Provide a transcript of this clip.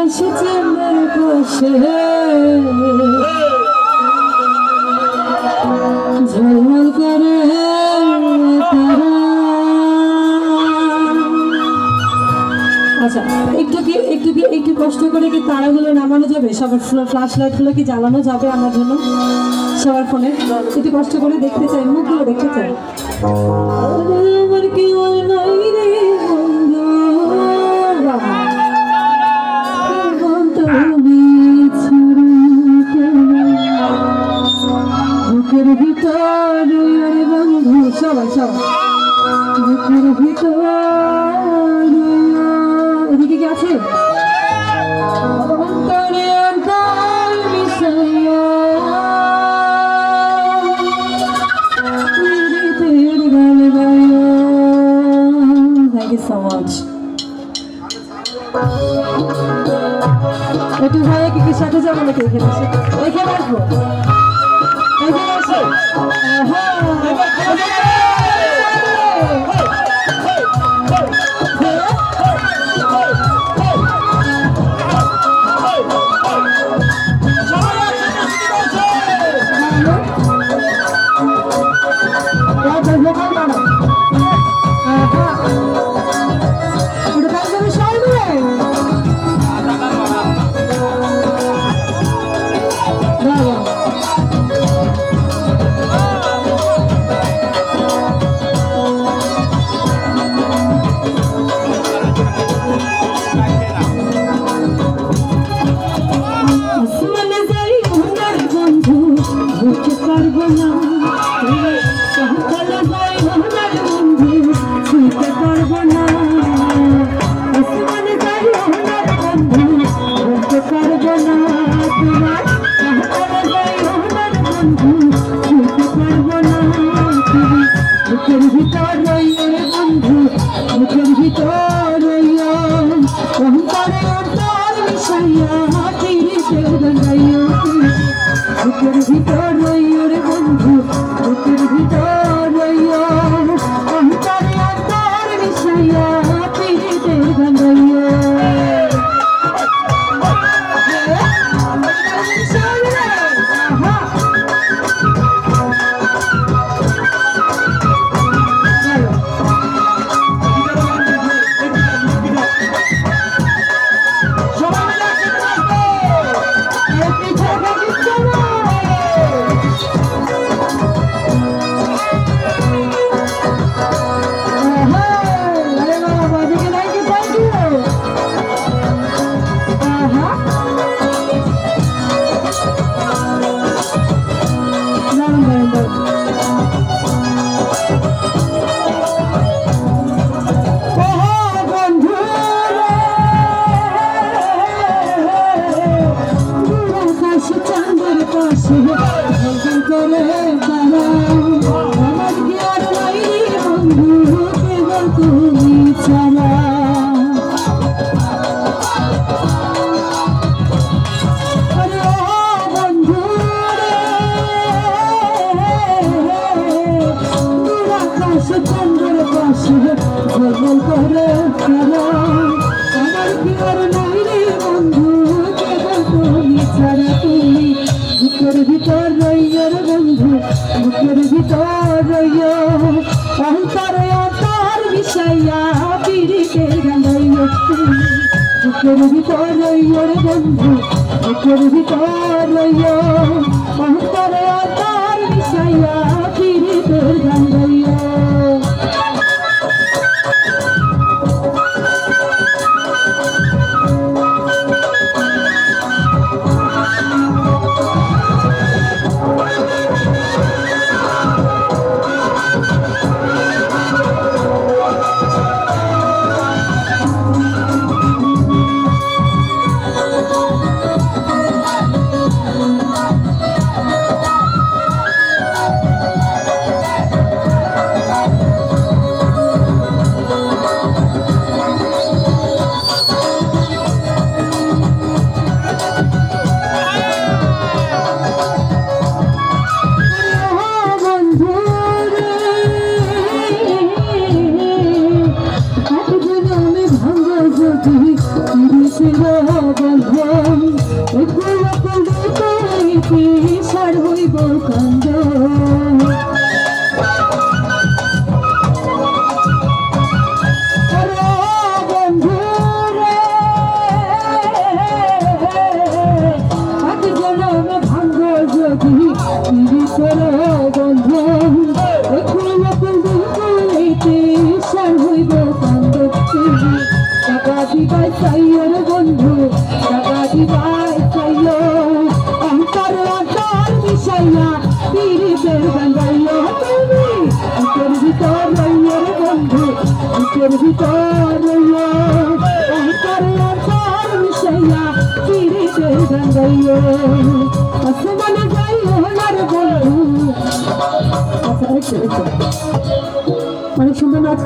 আকাশে চাঁদের পাশে ঝলমল করে তারা। আচ্ছা একটু কষ্ট করে কি তারাগুলো নামানো যাবে? সবার ফ্ল্যাশ লাইটগুলো কি জ্বালানো যাবে আমার জন্য? সবার ফোনে একটু কষ্ট করে দেখতে চাই, মুখগুলো দেখতে চাই। আমার কি নাই রে বুকের ভিতর বন্ধু, সবাই বুকের ভিতর এদিকে কি আছে? অন্তরে অন্তর মিশাইয়া Thank you so much. একটু ভাই কি সাথে যাবো নাকি? এখানে আসবো, এখানে আসো। বন্ধন সার হইব কান্দ বন্ধু টাকা দিবাই চাইও অন্তর অন্তর মিশাইয়া পিরিতের গাঙ্গাইও তুমি বুকের ভিতর রইও বন্ধু বুকের ভিতর রইও অন্তর অন্তর মিশাইয়া পিরিতের গাঙ্গাইও আসমানে যাইও না রে বন্ধু। আচ্ছা অনেক সুন্দর নাচ